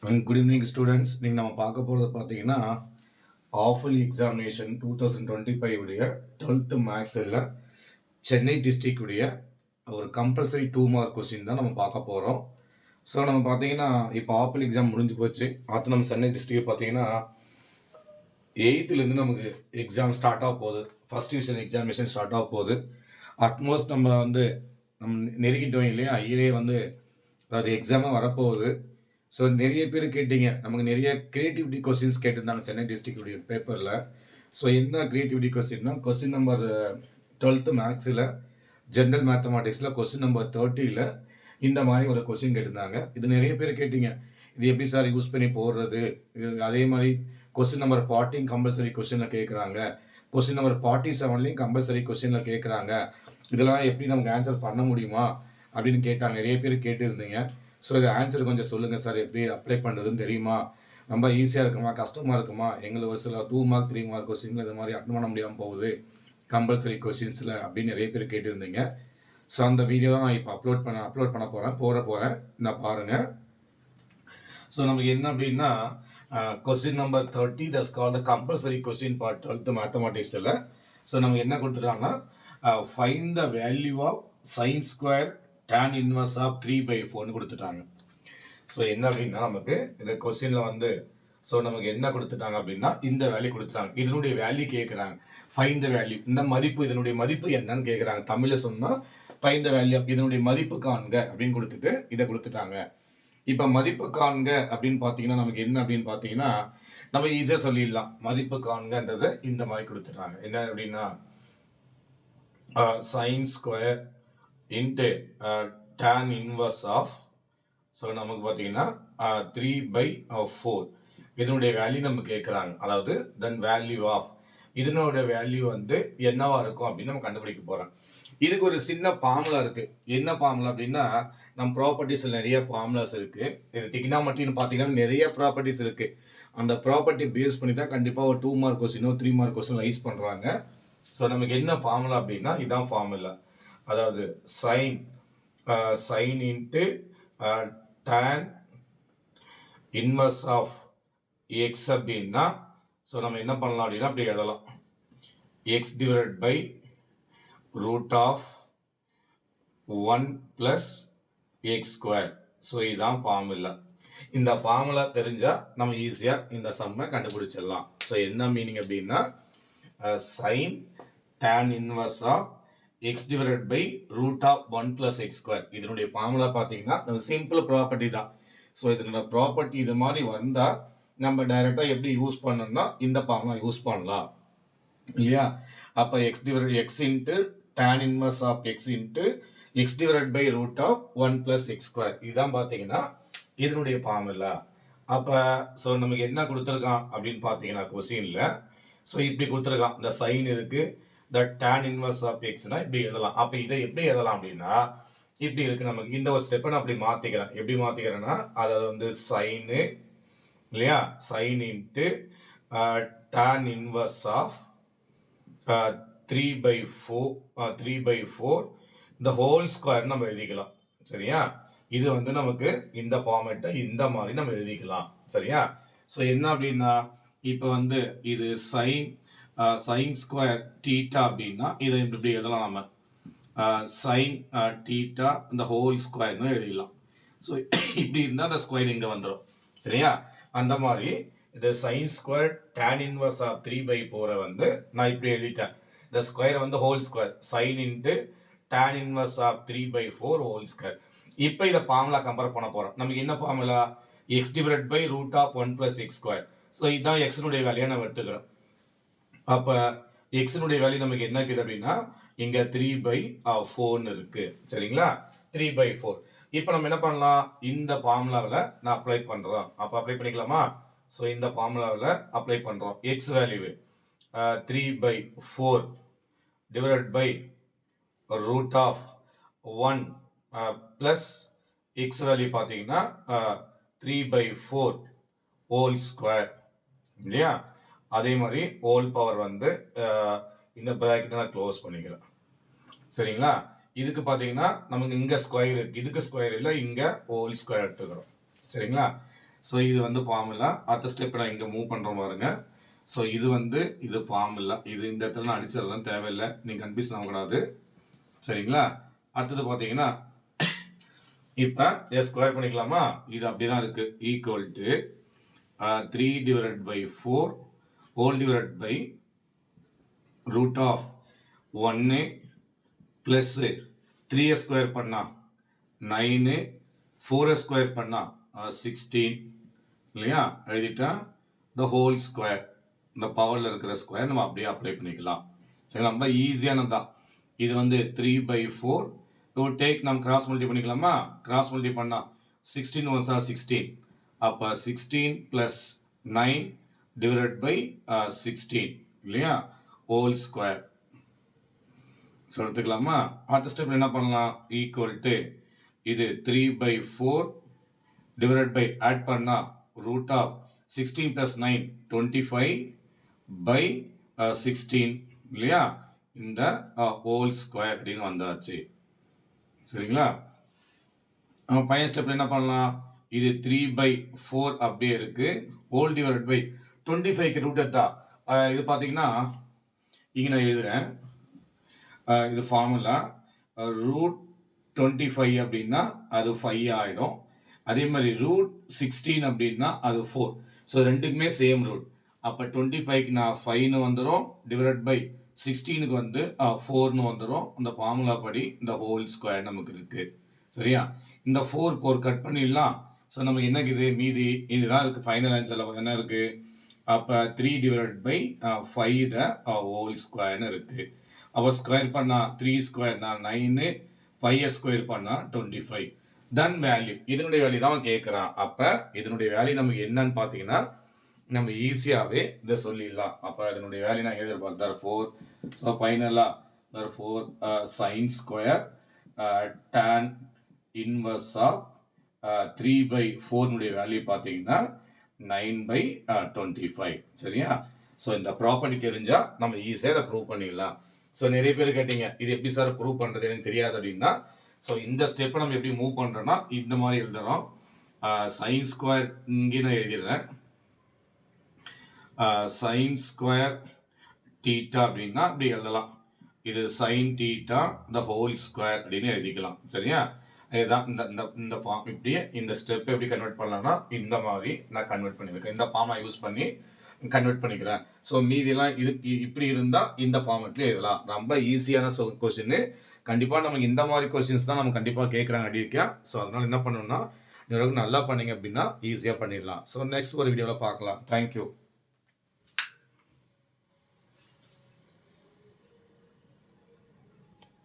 Good evening, students. நீங்கள் நம்ம பார்க்க போகிறது பார்த்தீங்கன்னா ஆஃபலி எக்ஸாமினேஷன் 2025 உடைய 12th மேக்ஸில் சென்னை டிஸ்ட்ரிக்ட் உடைய ஒரு கம்பல்சரி 2 மார்க் கொஸ்டின் தான் நம்ம பார்க்க போகிறோம். ஸோ நம்ம பார்த்தீங்கன்னா இப்போ ஆஃபலி எக்ஸாம் முடிஞ்சு போச்சு. அடுத்து நம்ம சென்னை டிஸ்ட்ரிக்ட் பார்த்தீங்கன்னா 8th நமக்கு எக்ஸாம் ஸ்டார்ட் ஆக போகுது. ஃபர்ஸ்ட் டிவிஷன் எக்ஸாமினேஷன் ஸ்டார்ட் ஆக போகுது. அட்மோஸ்ட் நம்ம நெருங்கிட்டோம் இல்லையா, ஐயிலே அதாவது எக்ஸாமாக வரப்போகுது. ஸோ நிறைய பேர் கேட்டீங்க, நமக்கு நிறைய கிரியேட்டிவிட்டி கொஸ்டின்ஸ் கேட்டிருந்தாங்க சென்னை டிஸ்ட்ரிக்டுடைய பேப்பரில். ஸோ என்ன கிரியேட்டிவிட்டி கொஸ்டின்னா, கொஸ்டின் நம்பர் 12th மேக்ஸில் ஜென்ரல் மேத்தமாட்டிக்ஸில் கொஸ்டின் நம்பர் 30ல் இந்த மாதிரி ஒரு கொஸ்டின் கேட்டிருந்தாங்க. இது நிறைய பேர் கேட்டீங்க, இது எப்படி சார் யூஸ் பண்ணி போடுறது. அதே மாதிரி கொஸ்டின் நம்பர் 40 கம்பல்சரி கொஸ்டினில் கேட்குறாங்க, கொஸ்டின் நம்பர் 47லையும் கம்பல்சரி கொஸ்டினில் கேட்குறாங்க. இதெல்லாம் எப்படி நமக்கு ஆன்சர் பண்ண முடியுமா அப்படின்னு கேட்டாங்க, நிறைய பேர் கேட்டுருந்தீங்க. ஸோ இது ஆன்சர் கொஞ்சம் சொல்லுங்கள் சார், எப்படி அப்ளை பண்ணுறதுன்னு தெரியுமா, ரொம்ப ஈஸியாக இருக்குமா கஷ்டமாக இருக்குமா, எங்களுக்கு ஒரு சில 2 மார்க் 3 மார்க் கொஸ்டின்கள் இது மாதிரி அட்டன் பண்ண முடியாமல் போகுது கம்பல்சரி கொஸ்டின்ஸில் அப்படின்னு நிறைய பேர் கேட்டுருந்தீங்க. ஸோ அந்த வீடியோ தான் நான் இப்போ அப்லோட் பண்ண போகிறேன் நான் பாருங்கள். ஸோ நமக்கு என்ன அப்படின்னா, question number 30 that's called the compulsory question part 12th மேத்தமெட்டிக்ஸில். ஸோ நமக்கு என்ன கொடுத்துருக்காங்கன்னா, find the value of sine square tan inverse of 3/4 கொடுத்துட்டாங்க. ஸோ என்ன அப்படின்னா, நமக்கு இந்த கொஸ்டினில் ஸோ நமக்கு என்ன கொடுத்துட்டாங்க அப்படின்னா, இந்த வேல்யூ கொடுத்துட்டாங்க. இதனுடைய வேல்யூ கேட்குறாங்க, ஃபைண்ட் த வேல்யூ, இந்த மதிப்பு, இதனுடைய மதிப்பு என்னன்னு கேட்குறாங்க. தமிழில் சொன்னால் ஃபைண்ட் த வேல்யூ, இதனுடைய மதிப்பு காண்க அப்படின்னு கொடுத்துட்டு இதை கொடுத்துட்டாங்க. இப்போ மதிப்பு காண்க அப்படின்னு பார்த்தீங்கன்னா நமக்கு என்ன அப்படின்னு பார்த்தீங்கன்னா, நம்ம ஈஸியாக சொல்லிடலாம். மதிப்பு காண்கன்றது இந்த மாதிரி கொடுத்துட்டாங்க. என்ன அப்படின்னா, sine square into tan inverse of, so நமக்கு பார்த்தீங்கன்னா 3/4 இதனுடைய வேல்யூ நம்ம கேட்குறாங்க. அதாவது தென் வேல்யூ ஆஃப், இதனோட வேல்யூ என்னவா இருக்கும் அப்படின்னு நம்ம கண்டுபிடிக்க போகிறோம். இதுக்கு ஒரு சின்ன ஃபார்முலா இருக்குது. என்ன ஃபார்முலா அப்படின்னா, நம்ம ப்ராப்பர்ட்டிஸில் நிறைய ஃபார்முலாஸ் இருக்குது. இது டிக்னாமெட்ரின்னு பார்த்தீங்கன்னா நிறைய ப்ராப்பர்ட்டிஸ் இருக்குது. அந்த ப்ராப்பர்ட்டி பேஸ் பண்ணி தான் கண்டிப்பாக ஒரு 2 மார்க் கொஸ்டினோ 3 மார்க் கொஸ்டின் ரைஸ் பண்ணுறாங்க. ஸோ நமக்கு என்ன ஃபார்முலா அப்படின்னா, இதான் ஃபார்முலா. அதாவது sine into tan inverse of x அப்படின்னா, ஸோ நம்ம என்ன பண்ணலாம் அப்படின்னா அப்படி எழுதலாம், x divided by root of 1 + x square. So இதுதான் ஃபார்முலா. இந்த ஃபார்முலா தெரிஞ்சால் நம்ம ஈஸியாக இந்த சம்மை கண்டுபிடிச்சிடலாம். ஸோ என்ன மீனிங் அப்படின்னா, sine tan inverse of x divided by root of 1 + x square. இதனுடைய ஃபார்முலா பார்த்தீங்கன்னா நம்ம சிம்பிள் ப்ராப்பர்ட்டி தான். ஸோ இதனோட ப்ராப்பர்ட்டி இது மாதிரி வந்தால் நம்ம டைரெக்டாக எப்படி யூஸ் பண்ணணும்னா இந்த ஃபார்முலா யூஸ் பண்ணலாம் இல்லையா. அப்போ x into tan inverse of x into x divided by root of 1 + x square. இதுதான் பார்த்தீங்கன்னா இதனுடைய ஃபார்முலா. அப்போ ஸோ நமக்கு என்ன கொடுத்துருக்கான் அப்படின்னு பார்த்தீங்கன்னா கொஸ்டினில், ஸோ இப்படி கொடுத்துருக்கான். இந்த சைன் இருக்குது, the tan inverse of x னா இப்படி எழுதலாம். அப்ப இதை எப்படி எழுதலாம் அப்படின்னா, இப்படி இருக்கு. நமக்கு இந்த ஒரு ஸ்டெப்பை நான் அப்படி மாத்திக்கிறேன். எப்படி மாத்திக்கிறேன்னா, அதாவது சைன் இல்லையா, sine into tan inverse of 3/4 இந்த ஹோல் ஸ்கொயர் நம்ம எழுதிக்கலாம். சரியா, இது நமக்கு இந்த ஃபார்மேட்டை இந்த மாதிரி நம்ம எழுதிக்கலாம். சரியா. ஸோ என்ன அப்படின்னா, இப்போ இது சைன் ஸ்கொயர் தீட்டா அப்படின்னா இதை இப்படி எழுதலாம். நம்ம சைன் தீட்டா இந்த ஹோல் ஸ்கொயர்னு எழுதிடலாம். ஸோ இப்படி இருந்தால் அந்த ஸ்கொயர் இங்கே வந்துடும். சரியா, அந்த மாதிரி இந்த sine square tan inverse of 3/4 நான் இப்படி எழுதிட்டேன். இந்த square whole square, sine into tan inverse of 3/4 whole square. இப்போ இதை ஃபார்முலா கம்பேர் பண்ண போகிறோம். நமக்கு என்ன formula, x divided by root of 1 + x square. So இதுதான் எக்ஸினுடைய வேல்யூ நம்ம எடுத்துக்கிறோம். அப்போ எக்ஸினுடைய வேல்யூ நமக்கு என்ன இருக்குது அப்படின்னா, இங்கே 3/4 இருக்கு. சரிங்களா, 3/4. இப்போ நம்ம என்ன பண்ணலாம், இந்த ஃபார்முலாவில் நான் அப்ளை பண்ணுறோம். அப்போ அப்ளை பண்ணிக்கலாமா. ஸோ இந்த ஃபார்முலாவில் அப்ளை பண்ணுறோம். X value 3/4 divided by root of 1 plus x value பார்த்தீங்கன்னா 3/4 ஹோல் ஸ்கொயர் இல்லையா. அதே மாதிரி ஹோல் பவர் இந்த பிராக்கெட்டை நான் க்ளோஸ் பண்ணிக்கிறேன். சரிங்களா, இதுக்கு பார்த்தீங்கன்னா நமக்கு இங்கே ஸ்கொயர் இருக்கு, இதுக்கு ஸ்கொயர் இல்லை, இங்கே ஹோல் ஸ்கொயர் எடுத்துக்கிறோம். சரிங்களா, ஸோ இது வந்து ஃபார்முலா. அடுத்த ஸ்டெப் நான் இங்கே மூவ் பண்ணுறோம் பாருங்க. ஸோ இது வந்து இது ஃபார்முலா. இது இந்த இடத்துல நான் அடிச்சிடலாம் தேவையில்லை, நீங்கள் கன்ஃபியூஸ் ஆகக்கூடாது. சரிங்களா? அடுத்தது பார்த்தீங்கன்னா இப்போ ஸ்கொயர் பண்ணிக்கலாமா? இது அப்படி தான் இருக்கு. Equal to 3/4 whole divide by root of 1 plus 3 square பண்ணா 9, 4 ஸ்கொயர் பண்ணா 16 இல்லையா? எழுதிட்டா த ஹோல் ஸ்கொயர். இந்த பவரில் இருக்கிற ஸ்கொயர் நம்ம அப்படியே அப்ளை பண்ணிக்கலாம். சரி, ரொம்ப ஈஸியானதான். இது வந்து 3/4 டேக் நம்ம கிராஸ் மல்டி பண்ணிக்கலாமா? கிராஸ் மல்டி பண்ணா 16 1s are 16. அப்போ 16 + 9 டிவைட் பை 16 இல்லையா? Whole square. ஸோ எடுத்துக்கலாமா? அடுத்த ஸ்டெப் என்ன பண்ணலாம்? ஈக்குவல் டு இது 3/4 டிவைட் பை ஆட் பண்ணா ரூட் ஆஃப் 16 + 9 25/16 இல்லையா? இந்த ஹோல் ஸ்கொயர் அப்படின்னு வந்தாச்சு. சரிங்களா? ஃபைனல் ஸ்டெப்ல என்ன பண்ணலாம்? இது 3/4 அப்படியே இருக்கு. ஹோல் டிவைட் பை 25க்கு ரூட் எடுத்தா இது பார்த்தீங்கன்னா இங்கே நான் எழுதுறேன். இது ஃபார்முலா. ரூட் 25 அப்படின்னா அது 5 ஆகிடும். அதே மாதிரி ரூட் 16 அப்படின்னா அது 4. ஸோ ரெண்டுக்குமே சேம் ரூட். அப்போ 25க்கு நான் 5ன்னு வந்துடும், டிவைட் பை 16க்கு வந்து 4ன்னு வந்துடும். அந்த ஃபார்முலா படி இந்த ஹோல் ஸ்கொயர் நமக்கு இருக்கு. சரியா? இந்த 4 கட் பண்ணிடலாம். ஸோ நமக்கு என்ன இருக்குது மீதி? இதுதான் இருக்கு ஃபைனல் ஆன்சரில் என்ன இருக்கு? அப்போ 3 டிவைட் பை 5 த ஹோல் ஸ்கொயர்னு இருக்கு. அப்போ ஸ்கொயர் பண்ணா 3 ஸ்கொயர்னா 9, 5 ஸ்கொயர் பண்ணா 25. தென் வேல்யூ, இதனுடைய வேல்யூ தான் கேட்குறான். அப்போ இதனுடைய வேல்யூ நமக்கு என்னன்னு பார்த்தீங்கன்னா நம்ம ஈஸியாகவே இதை சொல்லிடலாம். அப்போ இதனுடைய வேல்யூ நான் எதிர்பார்த்தேன் therefore. ஸோ ஃபைனலாக therefore sin square tan inverse of 3/4 value பார்த்தீங்கன்னா 9/25. சரியா? ஸோ இந்த ப்ராப்பர்ட்டி தெரிஞ்சால் நம்ம ஈஸியாக இதை ப்ரூவ் பண்ணிடலாம். ஸோ நிறைய பேர் கேட்டீங்க இது எப்படி சார் ப்ரூவ் பண்ணுறது எனக்கு தெரியாது அப்படின்னா, ஸோ இந்த ஸ்டெப்பை நம்ம எப்படி மூவ் பண்ணுறோன்னா இந்த மாதிரி எழுதுறோம். சைன் ஸ்கொயர் இங்கே நான் எழுதிடுறேன். சைன் ஸ்கொயர் தீட்டா அப்படின்னா அப்படி எழுதலாம். இது சைன் தீட்டா த ஹோல் ஸ்கொயர் அப்படின்னு எழுதிக்கலாம். சரியா? இதுதான் இந்த இந்த இந்த ஃபார்ம். இப்படியே இந்த ஸ்டெப் எப்படி கன்வெர்ட் பண்ணலாம்னா இந்த மாதிரி நான் கன்வெர்ட் பண்ணியிருக்கேன். இந்த ஃபார்மை யூஸ் பண்ணி கன்வெர்ட் பண்ணிக்கிறேன். ஸோ மீதிலாம் இது இப்படி இருந்தால் இந்த ஃபார்மெட்லேயே எழுதலாம். ரொம்ப ஈஸியான கொஸ்டின். கண்டிப்பாக நமக்கு இந்த மாதிரி கொஸ்டின்ஸ் தான் நம்ம கண்டிப்பாக கேட்குறாங்க அடிக்கா. ஸோ அதனால் என்ன பண்ணணும்னா நல்லா பண்ணீங்க அப்படின்னா ஈஸியாக பண்ணிடலாம். ஸோ நெக்ஸ்ட் ஒரு வீடியோவில் பார்க்கலாம். தேங்க்யூ.